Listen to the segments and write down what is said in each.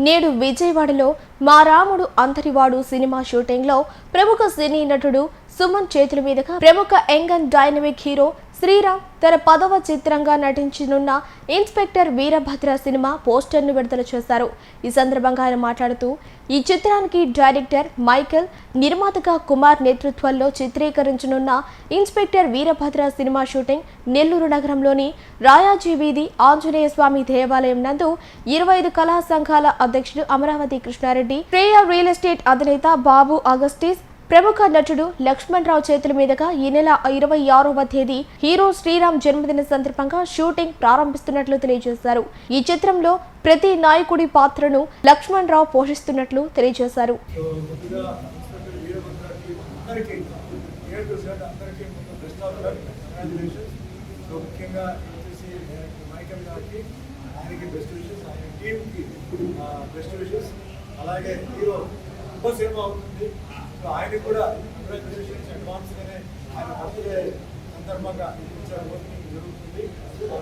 నేడు విజయవాడలో మా రాముడు అంతరివాడు సినిమా షూటింగ్లో ప్రముఖ సినీ నటుడు సుమన్ చేతుల మీదుగా ప్రముఖ young and dynamic hero Sriram తన 10వ చిత్రంగా నటించనున్న ఇన్స్పెక్టర్ వీరభద్ర సినిమా పోస్టర్ను విడుదల చేశారు. ఈ సందర్భంగా ఆయన మాట్లాడుతూ ఈ చిత్రానికి డైరెక్టర్ మైకేల్, నిర్మాతగా కుమార్ నేతృత్వంలో చిత్రీకరించనున్న inspector Veerabhadra cinema shooting Nellore నగరంలోని రాయాజీ వీధి ఆంజనేయ స్వామి దేవాలయం నందు 25 కళా సంఘాల అధ్యక్షుడు అమరావతి కృష్ణారెడ్డి, శ్రేయ రియల్ ఎస్టేట్ అధినేత బాబు అగస్టిస్, ప్రముఖ నటుడు లక్ష్మణ్ రావు చేతుల మీదుగా ఈ నెల 26వ తేదీ హీరో శ్రీరామ్ జన్మదిన సందర్భంగా షూటింగ్ ప్రారంభిస్తున్నట్లు తెలియజేశారు. ఈ చిత్రంలో ప్రతి నాయకుడి పాత్రను లక్ష్మణ్ రావు పోషిస్తున్నట్లు తెలియజేశారు. ఆయన కూడా అడ్వాన్స్ గానే ఆయన బర్త్డే సందర్భంగా ఓపెనింగ్ జరుగుతుంది.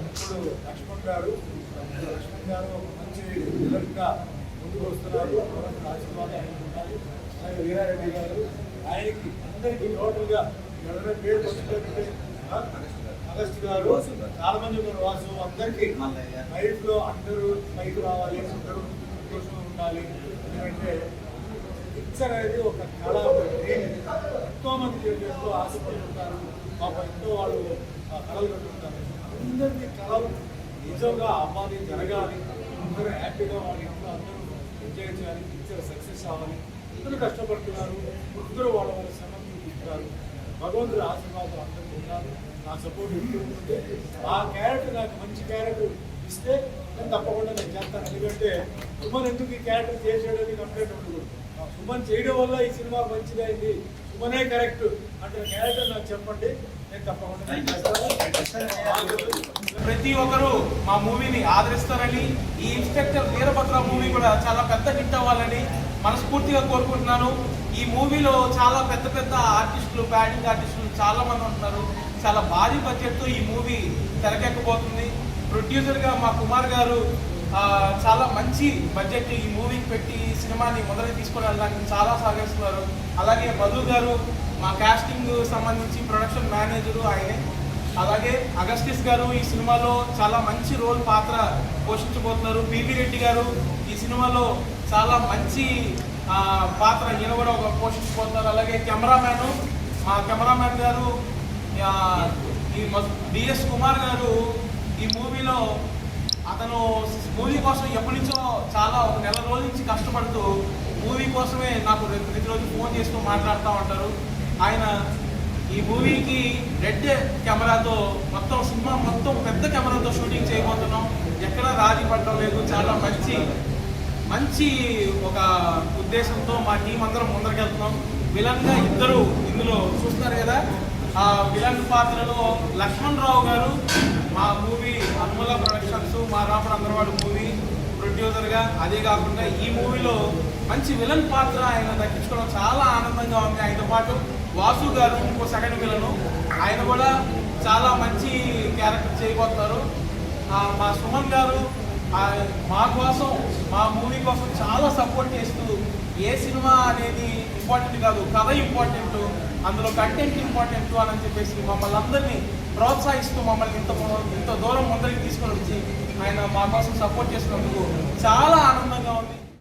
ఇప్పుడు లక్ష్మణ్ గారు మంచి విధంగా ముందుకు వస్తున్నారు. ఆశీర్వాదం ఉండాలి. అలాగే వీరారెడ్డి గారు ఆయనకి అందరికీ టోటల్గా ఎవరైనా పేరు వచ్చినట్టు అగస్ట్ గారు చాలా మంది ఉన్నారు. వాసు అందరికీ లైఫ్ లో అందరూ పైకి రావాలి, అందరూ సంతోషంగా ఉండాలి. ఎందుకంటే పిక్చర్ అనేది ఒక కళ. ఎంతో మంది చేస్తూ ఆశపడుతుంటారు. పాప ఎంతో వాళ్ళు కళలు పెట్టుకుంటారు. అందరికీ కళలు నిజంగా అవ్వాలి, జరగాలి. అందరూ హ్యాపీగా వాళ్ళ ఇంట్లో అందరూ ఎంజాయ్ చేయాలి. పిక్చర్ సక్సెస్ అవ్వాలి. అందరూ కష్టపడుతున్నారు. అందరూ వాళ్ళ శ్రమ చూపిస్తున్నారు. భగవంతుడు ఆశీర్వాదాలు అందరికీ ఉన్నారు. నా సపోర్ట్ ఎక్కువ ఉంటుంది. ఆ క్యారెక్టర్ నాకు మంచి క్యారెక్టర్ ఇస్తే నేను తప్పకుండా నేను చేస్తాను. ఎందుకంటే సుమన్ ఎందుకు ఈ క్యారెక్టర్ చేసేయడానికి కంప్లైంట్ ఉండదు. సుమన్ చేయడం వల్ల ఈ సినిమా మంచిదైంది, సుమనే కరెక్ట్ అంటే క్యారెక్టర్ నాకు చెప్పండి, నేను తప్పకుండా ప్రతి ఒక్కరు మా మూవీని ఆదరిస్తారని, ఈ ఇన్స్పెక్టర్ వీరభద్ర మూవీ కూడా చాలా పెద్ద హిట్ అవ్వాలని మనస్ఫూర్తిగా కోరుకుంటున్నాను. ఈ మూవీలో చాలా పెద్ద పెద్ద ఆర్టిస్టులు, బ్యాటింగ్ ఆర్టిస్టులు చాలా మంది ఉంటున్నారు. చాలా భారీ బడ్జెట్తో ఈ మూవీ తెరకెక్కబోతుంది. ప్రొడ్యూసర్గా మా కుమార్ గారు చాలా మంచి బడ్జెట్ ఈ మూవీకి పెట్టి సినిమాని మొదలు తీసుకొని వెళ్ళడానికి చాలా సహకరిస్తున్నారు. అలాగే మధు గారు మా కాస్టింగ్ సంబంధించి ప్రొడక్షన్ మేనేజరు ఆయనే. అలాగే అగస్టిస్ గారు ఈ సినిమాలో చాలా మంచి రోల్ పాత్ర పోషించబోతున్నారు. పివి రెడ్డి గారు ఈ సినిమాలో చాలా మంచి పాత్ర ఈయన కూడా పోషించబోతున్నారు. అలాగే మా కెమెరామ్యాన్ గారు ఈ డిఎస్ కుమార్ గారు ఈ మూవీలో అతను మూవీ కోసం ఎప్పటి నుంచో చాలా ఒక నెల రోజుల నుంచి కష్టపడుతూ మూవీ కోసమే నాకు ప్రతిరోజు ఫోన్ చేస్తూ మాట్లాడుతూ ఉంటారు. ఆయన ఈ మూవీకి రెడ్ కెమెరాతో సినిమా మొత్తం పెద్ద కెమెరాతో షూటింగ్ చేయబోతున్నాం. ఎక్కడ రాజీ పడడం లేదు. చాలా మంచి ఒక ఉద్దేశంతో మా టీం అందరం ముందరకెళ్తున్నాం. విలన్గా ఇద్దరు ఇందులో చూస్తారు కదా. ఆ విలన్ పాత్రలో లక్ష్మణ్ రావు గారు మా మూవీ అనుమల ప్రొడక్షన్స్, మా రాముడు అందరవాడు మూవీ ప్రొడ్యూసర్గా. అదే కాకుండా ఈ మూవీలో మంచి విలన్ పాత్ర ఆయన దక్కించుకోవడం చాలా ఆనందంగా ఉంది. ఆయనతో పాటు వాసు గారు ఇంకో సెకండ్ విలను, ఆయన కూడా చాలా మంచి క్యారెక్టర్ చేయబోతున్నారు. మా సుమన్ గారు మా కోసం, మా మూవీ కోసం చాలా సపోర్ట్ చేస్తూ, ఏ సినిమా అనేది ఇంపార్టెంట్ కాదు, కథ ఇంపార్టెంట్, అందులో కంటెంట్ ఇంపార్టెంట్ అని చెప్పేసి మమ్మల్ని అందరినీ ప్రోత్సహిస్తూ మమ్మల్ని ఇంత దూరం ముందరికి తీసుకొని వచ్చి ఆయన మా కోసం సపోర్ట్ చేసినందుకు చాలా